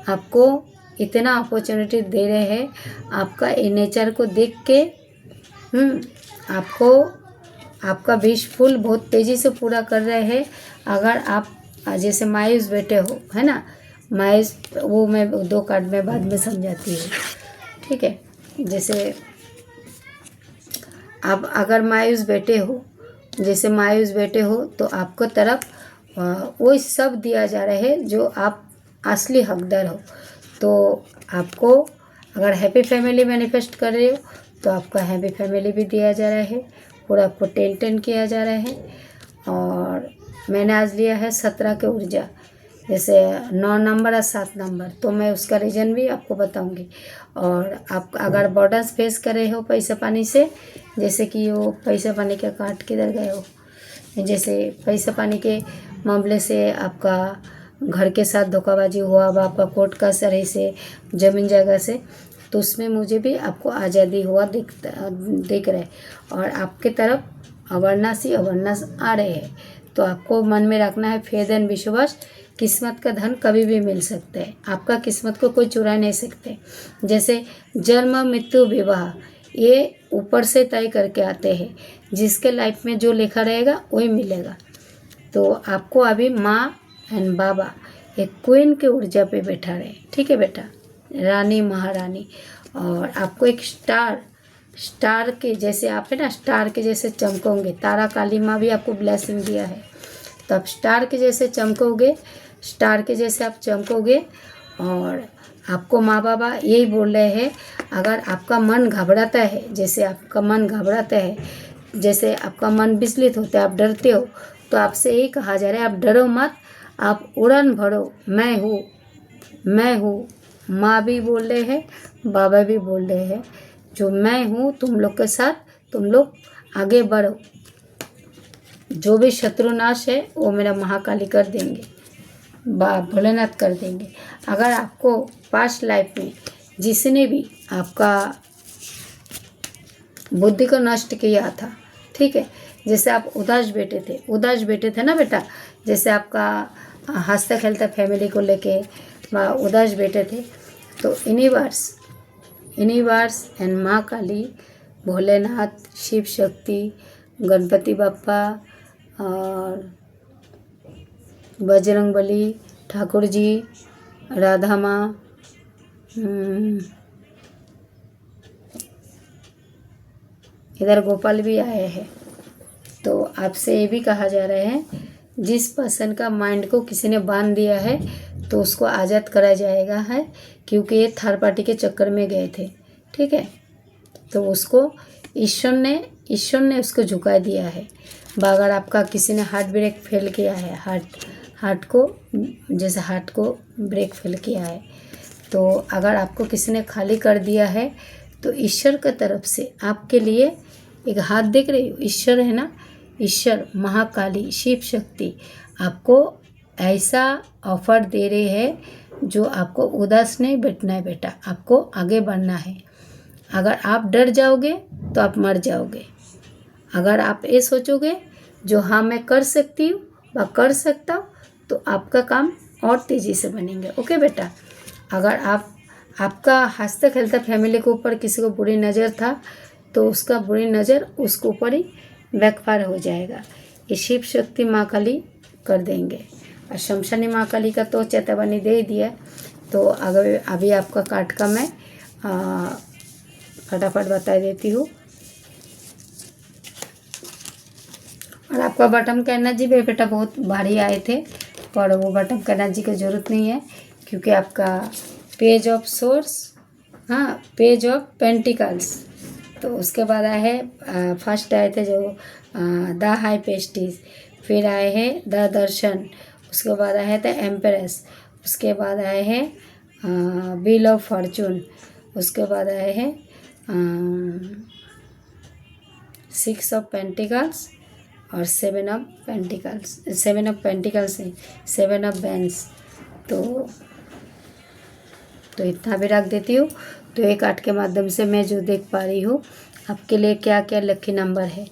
S1: आपको इतना अपॉर्चुनिटी दे रहे हैं। आपका ये नेचर को देख के आपको आपका विश फुल बहुत तेज़ी से पूरा कर रहे हैं। अगर आप जैसे मायूस बैठे हो, है ना, मायूस, वो मैं 2 कार्ड में बाद में समझाती हूँ। ठीक है, जैसे आप अगर मायूस बैठे हो, तो आपको तरफ वो सब दिया जा रहा है जो आप असली हकदार हो। तो आपको अगर हैप्पी फैमिली मैनिफेस्ट कर रहे हो, तो आपका हैप्पी फैमिली भी दिया जा रहा है, पूरा आपको 10 किया जा रहा है। और मैंने आज लिया है 17 के ऊर्जा, जैसे 9 नंबर और 7 नंबर, तो मैं उसका रीज़न भी आपको बताऊंगी। और आप अगर बॉर्डर्स फेस कर रहे हो पैसा पानी से, जैसे कि वो पैसा पानी का काट किधर गए हो, जैसे पैसा पानी के मामले से आपका घर के साथ धोखाबाजी हुआ, अब आपका कोर्ट का सही से ज़मीन जगह से, तो उसमें मुझे भी आपको आज़ादी हुआ दिख रहा है। और आपके तरफ अवेयरनेस ही अवेयरनेस आ रहे हैं। तो आपको मन में रखना है फेथ एंड विश्वास, किस्मत का धन कभी भी मिल सकता है, आपका किस्मत को कोई चुरा नहीं सकते। जैसे जन्म मृत्यु विवाह ये ऊपर से तय करके आते हैं, जिसके लाइफ में जो लिखा रहेगा वही मिलेगा। तो आपको अभी माँ एंड बाबा एक क्वीन के ऊर्जा पे बैठा रहे, ठीक है बेटा, रानी महारानी। और आपको एक स्टार के जैसे, आप है ना स्टार के जैसे चमकोगे। तारा काली माँ भी आपको ब्लेसिंग दिया है, तो आप स्टार के जैसे चमकोगे, स्टार के जैसे आप चमकोगे। और आपको माँ बाबा यही बोल रहे हैं, अगर आपका मन घबराता है, जैसे आपका मन घबराता है, जैसे आपका मन विचलित होता है, आप डरते हो, तो आपसे यही कहा जा रहा है, आप डरो मत, आप उड़न भरो, मैं हूँ, मैं हूँ। माँ भी बोल रहे हैं, बाबा भी बोल रहे हैं, जो मैं हूँ तुम लोग के साथ, तुम लोग आगे बढ़ो। जो भी शत्रुनाश है वो मेरा महाकाली कर देंगे, भोलेनाथ कर देंगे। अगर आपको पास्ट लाइफ में जिसने भी आपका बुद्धि को नष्ट किया था, ठीक है, जैसे आप उदास बैठे थे ना बेटा, जैसे आपका हंसता खेलता फैमिली को लेके उदास बैठे थे, तो यूनिवर्स एंड माँ काली, भोलेनाथ, शिव शक्ति, गणपति बाप्पा और बजरंगबली, ठाकुर जी, राधा माँ, इधर गोपाल भी आए हैं। तो आपसे ये भी कहा जा रहा है, जिस पर्सन का माइंड को किसी ने बांध दिया है तो उसको आज़ाद करा जाएगा है, क्योंकि ये थर्ड पार्टी के चक्कर में गए थे, ठीक है। तो उसको ईश्वर ने उसको झुका दिया है। अगर आपका किसी ने हार्ट ब्रेक फेल किया है, हार्ट को ब्रेक फेल किया है, तो अगर आपको किसी ने खाली कर दिया है, तो ईश्वर की तरफ से आपके लिए एक हाथ देख रही हो, ईश्वर है ना, ईश्वर महाकाली शिव शक्ति आपको ऐसा ऑफर दे रहे हैं, जो आपको उदास नहीं बैठना है बेटा, आपको आगे बढ़ना है। अगर आप डर जाओगे तो आप मर जाओगे। अगर आप ये सोचोगे जो हाँ मैं कर सकती हूँ व कर सकता हूँ, तो आपका काम और तेज़ी से बनेंगे। ओके बेटा, अगर आपका हंसता खेलता फैमिली के ऊपर किसी को बुरी नज़र था, तो उसका बुरी नज़र उसके ऊपर ही बैकफायर हो जाएगा। ये शिव शक्ति माँ काली कर देंगे। और शमशानी माँ काली का तो चेतावनी दे ही दिया। तो अगर अभी आपका कार्ड का मैं फटाफट बता देती हूँ। और आपका बटन का एनर्जी भी बेटा बहुत भारी आए थे, पर वो बटन का एनर्जी की ज़रूरत नहीं है, क्योंकि आपका पेज ऑफ सोर्स, हाँ, पेज ऑफ पेंटिकल्स, तो उसके बाद आए हैं फर्स्ट आए थे जो द हाई पेस्टिस, फिर आए हैं द दर्शन, उसके बाद आए थे एम्प्रेस, उसके बाद आए हैं व्हील ऑफ फॉर्चून, उसके बाद आए हैं 6 ऑफ पेंटिकल्स और 7 ऑफ पेंटिकल्स, 7 ऑफ पेंटिकल्स नहीं, 7 ऑफ बैंस। तो इतना भी रख देती हूँ। तो एक कार्ड के माध्यम से मैं जो देख पा रही हूँ आपके लिए क्या क्या लकी नंबर है,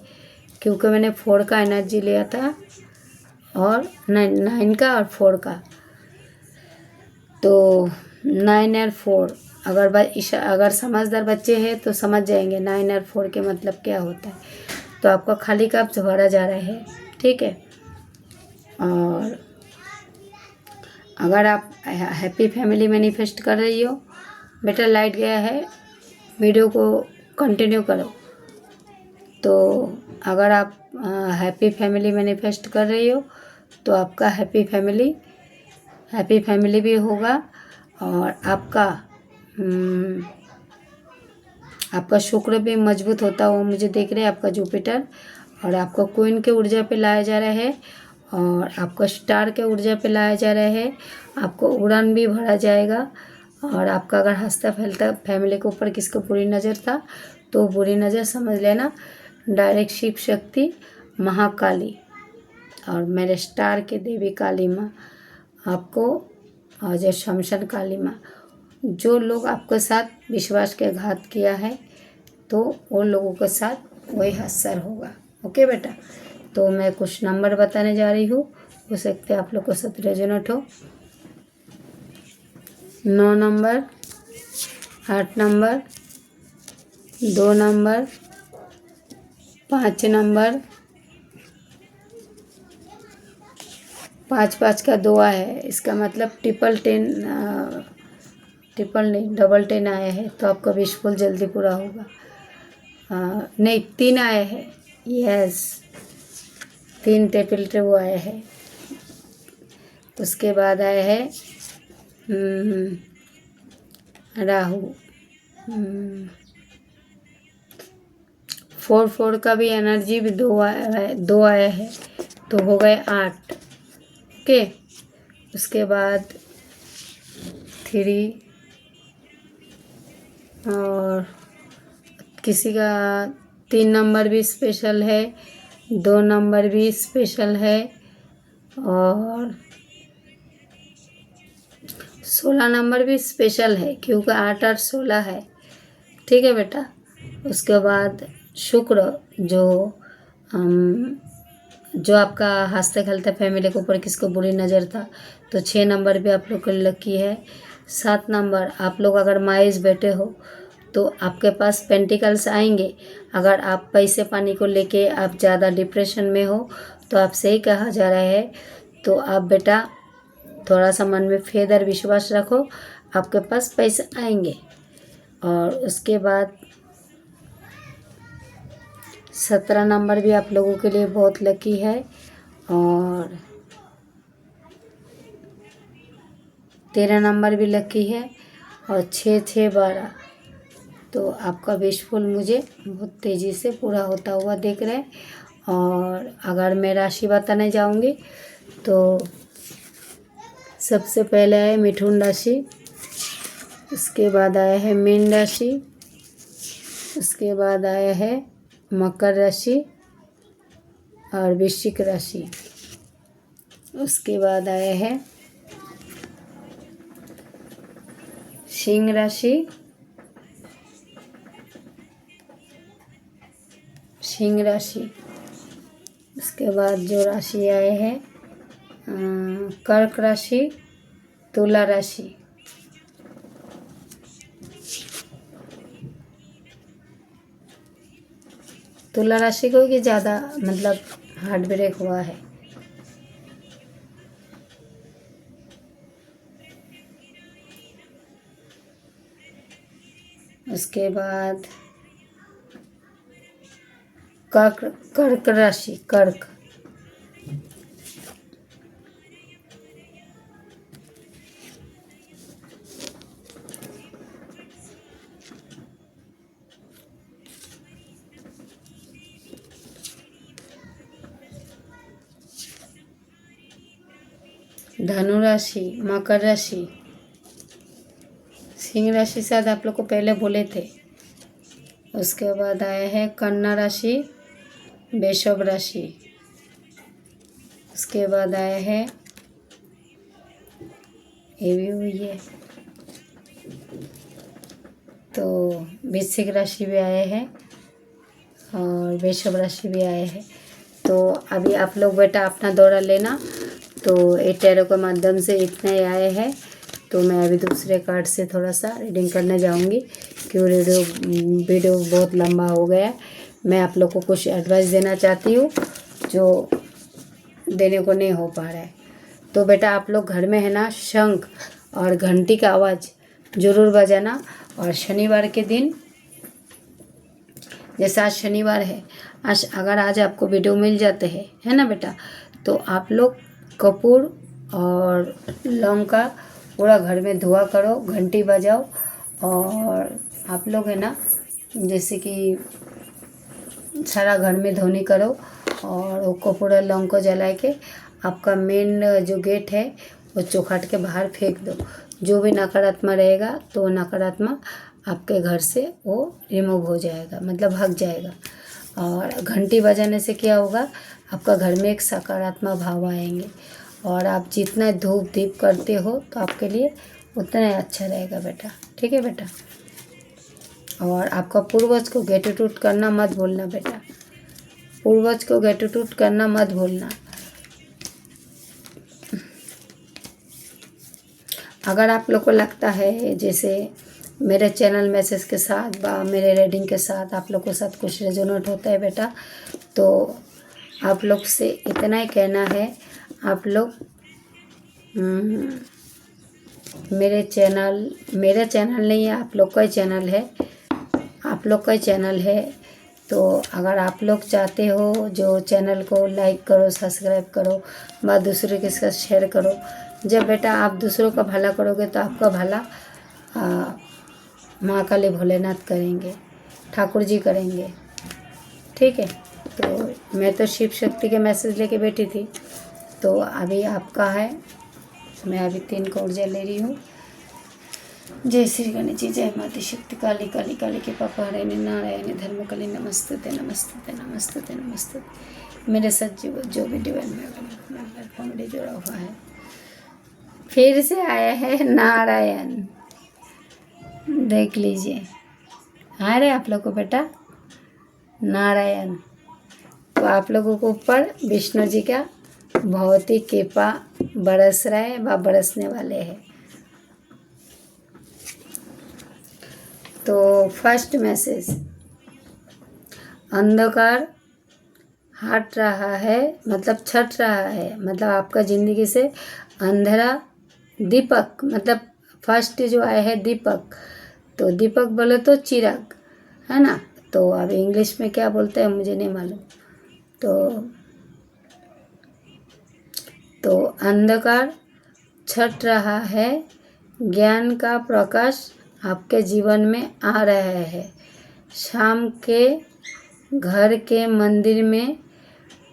S1: क्योंकि मैंने 4 का एनर्जी लिया था और 9 का और 4 का, तो 9 और 4 अगर समझदार बच्चे हैं तो समझ जाएंगे 9 और 4 के मतलब क्या होता है। तो आपका खाली कप भरा जा रहा है, ठीक है। और अगर आप हैप्पी फैमिली मैनिफेस्ट कर रही हो बेटा, लाइट गया है, वीडियो को कंटिन्यू करो। तो अगर आप हैप्पी फैमिली मैनिफेस्ट कर रही हो तो आपका हैप्पी फैमिली भी होगा। और आपका शुक्र भी मजबूत होता हुआ मुझे देख रहे हैं, आपका जुपिटर, और आपका क्वीन के ऊर्जा पे लाया जा रहा है, और आपका स्टार के ऊर्जा पे लाया जा रहा है। आपको उड़ान भी भरा जाएगा। और आपका अगर हंसता फैलता फैमिली के ऊपर किसको बुरी नज़र था, तो बुरी नज़र समझ लेना। डायरेक्ट शिव शक्ति महाकाली और मेरे स्टार की देवी काली माँ आपको, और जो शमशान काली माँ, जो लोग आपके साथ विश्वास के घात किया है तो उन लोगों के साथ वही असर होगा। ओके बेटा, तो मैं कुछ नंबर बताने जा रही हूँ, हो सकते आप लोग को साथ रेजोनेट हो। 9 नंबर, 8 नंबर, 2 नंबर, 5 नंबर, 5 का 2 आया है, इसका मतलब ट्रिपल नहीं डबल 10 आया है, तो आपका विश फुल जल्दी पूरा होगा। नहीं 3 आया है, यस 3 ट्रिपल वो आया है। उसके बाद आया है राहु, 4 का भी एनर्जी भी 2 आया है, तो हो गए 8। ओके, उसके बाद 3 और किसी का 3 नंबर भी स्पेशल है, 2 नंबर भी स्पेशल है और 16 नंबर भी स्पेशल है, क्योंकि 8 और 16 है। ठीक है बेटा, उसके बाद शुक्र जो आपका हंसते खेलते फैमिली के ऊपर किसको बुरी नज़र था, तो 6 नंबर भी आप लोग को लकी है। 7 नंबर, आप लोग अगर माइज बैठे हो तो आपके पास पेंटिकल्स आएंगे। अगर आप पैसे पानी को लेके आप ज़्यादा डिप्रेशन में हो तो आपसे ही कहा जा रहा है, तो आप बेटा थोड़ा सा मन में फेद और विश्वास रखो, आपके पास पैसे आएंगे। और उसके बाद 17 नंबर भी आप लोगों के लिए बहुत लकी है और 13 नंबर भी लकी है और 6 तो आपका विशफुल मुझे बहुत तेज़ी से पूरा होता हुआ दिख रहा है। और अगर मैं राशि बताने जाऊंगी तो सबसे पहले है मिथुन राशि, उसके बाद आया है मीन राशि, उसके बाद आया है मकर राशि और वृश्चिक राशि, उसके बाद आया है सिंह राशि, उसके बाद जो राशि आए हैं कर्क राशि, तुला राशि, तुला राशि को कि ज़्यादा मतलब हार्ट ब्रेक हुआ है। उसके बाद कर्क राशि, कर्क, धनु राशि, मकर राशि, सिंह राशि शायद आप लोग को पहले बोले थे। उसके बाद आया है कन्या राशि, वृषभ राशि, उसके बाद आया है ये भी हुई है, तो वृश्चिक राशि भी आए हैं और वृषभ राशि भी आए हैं। तो अभी आप लोग बेटा अपना दौरा लेना, तो ये टैरो के माध्यम से इतने ही आए हैं। तो मैं अभी दूसरे कार्ड से थोड़ा सा रीडिंग करने जाऊंगी, क्योंकि वीडियो बहुत लंबा हो गया। मैं आप लोग को कुछ एडवाइस देना चाहती हूँ जो देने को नहीं हो पा रहा है। तो बेटा आप लोग घर में है ना, शंख और घंटी का आवाज़ ज़रूर बजाना। और शनिवार के दिन, जैसे आज शनिवार है, अगर आज आपको वीडियो मिल जाते हैं है ना बेटा, तो आप लोग कपूर और लौंग का पूरा घर में धुआं करो, घंटी बजाओ। और आप लोग है ना, जैसे कि सारा घर में धोनी करो और वो कपूर और लौंग को जला के आपका मेन जो गेट है वो चौखट के बाहर फेंक दो। जो भी नकारात्मक रहेगा तो नकारात्मक आपके घर से वो रिमूव हो जाएगा, मतलब भाग जाएगा। और घंटी बजाने से क्या होगा, आपका घर में एक सकारात्मक भाव आएंगे। और आप जितना धूप दीप करते हो तो आपके लिए उतना ही अच्छा रहेगा बेटा, ठीक है बेटा। और आपका पूर्वज को ग्रेटिट्यूड करना मत भूलना बेटा, पूर्वज को ग्रेटिट्यूड करना मत भूलना। अगर आप लोग को लगता है जैसे मेरे चैनल मैसेज के साथ मेरे रीडिंग के साथ आप लोग के साथ कुछ रेजोनेट होता है बेटा, तो आप लोग से इतना ही कहना है, आप लोग मेरे चैनल नहीं है, आप लोग का ही चैनल है, आप लोग का ही चैनल है। तो अगर आप लोग चाहते हो जो चैनल को लाइक करो, सब्सक्राइब करो, व दूसरे के साथ शेयर करो। जब बेटा आप दूसरों का भला करोगे तो आपका भला महाकाली भोलेनाथ करेंगे, ठाकुर जी करेंगे, ठीक है। तो मैं तो शिव शक्ति के मैसेज लेके बैठी थी, तो अभी आपका है। मैं अभी 3 को ऊर्जा ले रही हूँ। जय श्री गणेश जी, जय माता शक्ति काली, काली काली के पापा हरे नारायण धर्म काली, नमस्ते नमस्ते नमस्ते नमस्ते। मेरे साथ जो भी डिवाइन में कॉमेडी जुड़ा हुआ है, फिर से आया है नारायण, देख लीजिए आ रहे आप लोग को बेटा नारायण। तो आप लोगों को ऊपर विष्णु जी का बहुत ही कृपा बरस रहा है व बरसने वाले हैं। तो फर्स्ट मैसेज, अंधकार हट रहा है, मतलब छट रहा है, मतलब आपका ज़िंदगी से अंधेरा दीपक, मतलब फर्स्ट जो आया है दीपक, तो दीपक बोले तो चिराग है ना। तो अब इंग्लिश में क्या बोलते हैं मुझे नहीं मालूम। तो अंधकार छट रहा है, ज्ञान का प्रकाश आपके जीवन में आ रहा है। शाम के घर के मंदिर में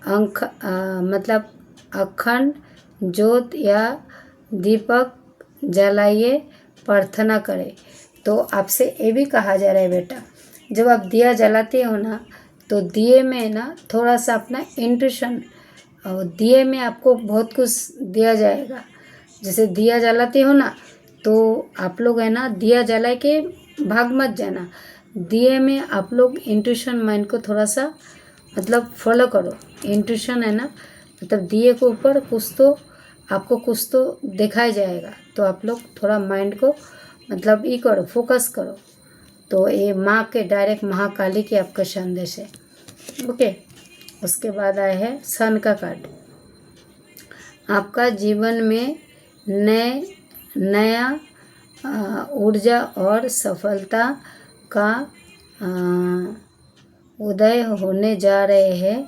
S1: मतलब अखंड ज्योत या दीपक जलाइए, प्रार्थना करें। तो आपसे ये भी कहा जा रहा है बेटा, जब आप दिया जलाते हो ना, तो दिए में ना थोड़ा सा अपना इंट्यूशन, और दिए में आपको बहुत कुछ दिया जाएगा। जैसे दिया जलाते हो ना, तो आप लोग है ना दिया जला के भाग मत जाना। दिए में आप लोग इंट्यूशन माइंड को थोड़ा सा मतलब फॉलो करो। इंट्यूशन है ना, मतलब दिए के ऊपर कुछ तो आपको कुछ तो दिखाया जाएगा, तो आप लोग थोड़ा माइंड को मतलब ये करो, फोकस करो। तो ये माँ के डायरेक्ट महाकाली की आपका संदेश है, ओके। उसके बाद आया है सन का कार्ड। आपका जीवन में नया ऊर्जा और सफलता का उदय होने जा रहे हैं।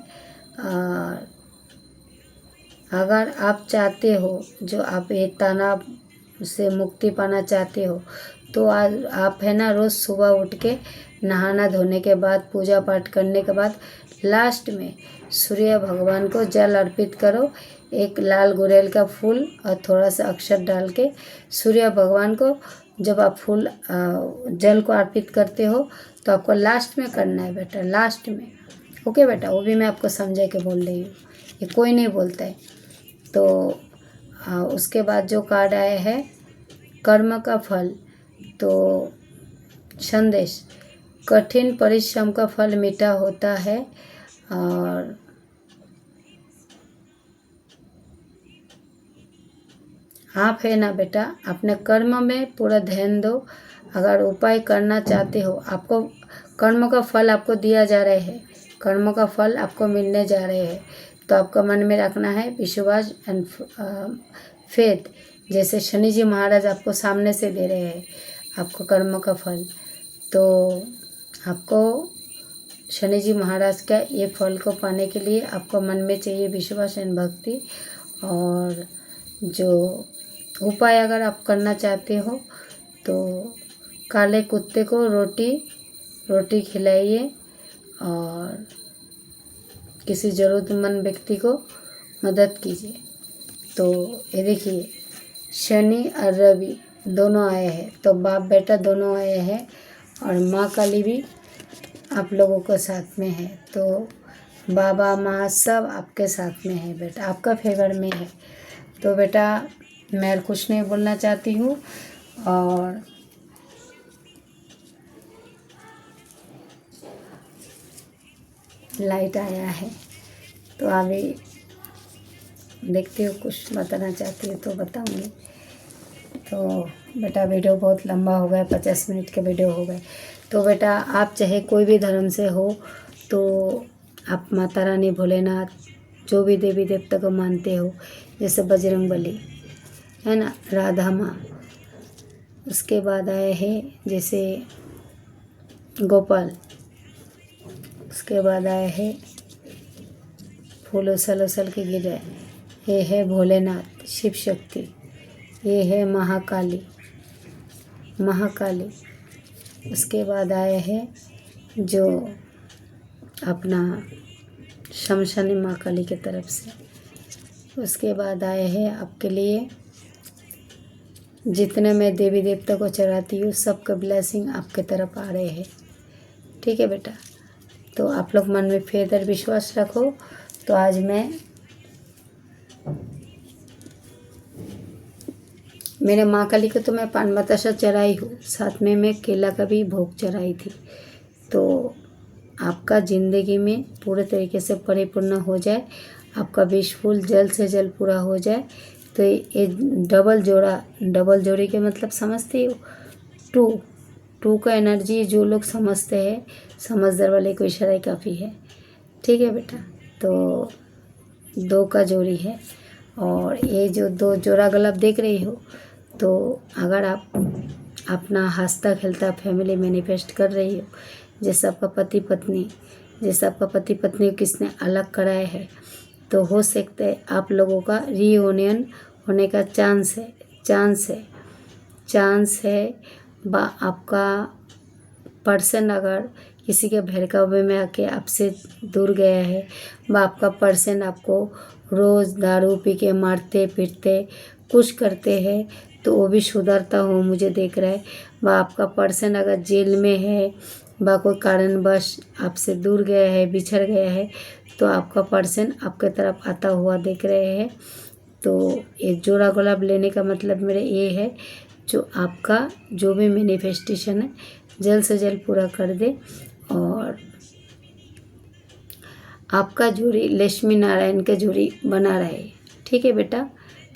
S1: अगर आप चाहते हो, जो आप ये तनाव से मुक्ति पाना चाहते हो, तो आज आप है ना रोज़ सुबह उठ के नहाना धोने के बाद, पूजा पाठ करने के बाद, लास्ट में सूर्य भगवान को जल अर्पित करो। एक लाल गुड़ैल का फूल और थोड़ा सा अक्षत डाल के सूर्य भगवान को जब आप फूल जल को अर्पित करते हो, तो आपको लास्ट में करना है बेटा, लास्ट में, ओके बेटा। वो भी मैं आपको समझा के बोल रही हूँ, ये कोई नहीं बोलता है। तो उसके बाद जो कार्ड आया है कर्म का फल, तो संदेश, कठिन परिश्रम का फल मीठा होता है। और आप है ना बेटा अपने कर्म में पूरा ध्यान दो। अगर उपाय करना चाहते हो, आपको कर्म का फल आपको दिया जा रहा है, कर्म का फल आपको मिलने जा रहे हैं, तो आपका मन में रखना है विश्वास एंड फेथ। जैसे शनि जी महाराज आपको सामने से दे रहे हैं आपको कर्म का फल, तो आपको शनि जी महाराज का ये फल को पाने के लिए आपको मन में चाहिए विश्वास एंड भक्ति। और जो उपाय अगर आप करना चाहते हो, तो काले कुत्ते को रोटी खिलाइए और किसी ज़रूरतमंद व्यक्ति को मदद कीजिए। तो ये देखिए शनि और रवि दोनों आए हैं, तो बाप बेटा दोनों आए हैं। और माँ काली भी आप लोगों के साथ में है। तो बाबा माँ सब आपके साथ में है बेटा, आपका फेवर में है। तो बेटा मैं कुछ नहीं बोलना चाहती हूँ। और लाइट आया है तो अभी देखती हूँ, कुछ बताना चाहती हूँ तो बताऊँगी। तो बेटा वीडियो बहुत लंबा हो गया, 50 मिनट के वीडियो हो गए। तो बेटा आप चाहे कोई भी धर्म से हो, तो आप माता रानी, भोलेनाथ, जो भी देवी देवता को मानते हो, जैसे बजरंगबली है ना, राधा माँ, उसके बाद आए हैं जैसे गोपाल, उसके बाद आए हैं फूल उसल के गिरे, ये है भोलेनाथ, शिव शक्ति, ये है महाकाली, उसके बाद आए हैं जो अपना शमशानी माँ काली की तरफ से, उसके बाद आए हैं आपके लिए जितने मैं देवी देवता को चढ़ाती हूँ सबका ब्लेसिंग आपके तरफ आ रहे हैं। ठीक है बेटा, तो आप लोग मन में फेथ और विश्वास रखो। तो आज मेरे माँ काली को तो मैं पान बताशा चढ़ाई हूँ, साथ में मैं केला का भी भोग चढ़ाई थी। तो आपका ज़िंदगी में पूरे तरीके से परिपूर्ण हो जाए, आपका विश फुल जल्द से जल्द पूरा हो जाए। तो ये डबल जोड़ी के मतलब समझते हो, टू का एनर्जी जो लोग समझते हैं, समझदार वाले को इशारा काफ़ी है। ठीक है बेटा, तो 2 का जोड़ी है। और ये जो 2 जोड़ा गलब देख रही हो, तो अगर आप अपना हंसता खेलता फैमिली मैनिफेस्ट कर रही हो, जैसे आपका पति पत्नी को किसने अलग कराया है, तो हो सकता है आप लोगों का रीयूनियन होने का चांस है। आपका पर्सन अगर किसी के बहकावे में आके आपसे दूर गया है, आपका पर्सन आपको रोज़ दारू पी के मारते पीटते कुछ करते हैं, तो वो भी सुधरता हो मुझे देख रहा है। आपका पर्सन अगर जेल में है, कोई कारणवश आपसे दूर गया है, बिछड़ गया है, तो आपका पर्सन आपके तरफ आता हुआ देख रहे हैं। तो ये जोड़ा गुलाब लेने का मतलब मेरे ये है, जो आपका जो भी मैनिफेस्टेशन है जल्द से जल्द पूरा कर दे। और आपका जोड़ी लक्ष्मी नारायण का जोड़ी बना रहे। ठीक है बेटा,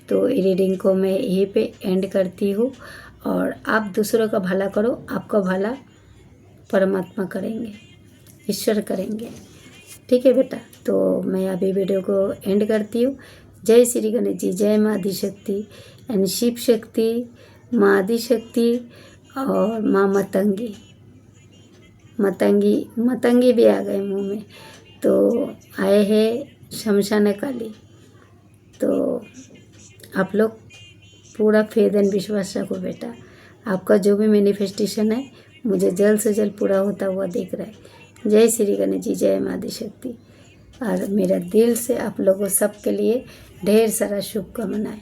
S1: तो रीडिंग को मैं यहीं पे एंड करती हूँ। और आप दूसरों का भला करो, आपका भला परमात्मा करेंगे, ईश्वर करेंगे। ठीक है बेटा, तो मैं अभी वीडियो को एंड करती हूँ। जय श्री गणेश जी, जय माँ आदिशक्ति एंड शिव शक्ति, माँ आदिशक्ति और माँ मतंगी भी आ गए मुंह में। तो आए हैं शमशान काली। तो आप लोग पूरा फेथ एंड विश्वास रखो बेटा, आपका जो भी मैनिफेस्टेशन है मुझे जल्द से जल्द पूरा होता हुआ दिख रहा है। जय श्री गणेश जी, जय माँ आदिशक्ति। और मेरा दिल से आप लोगों सब के लिए ढेर सारा शुभकामनाएं।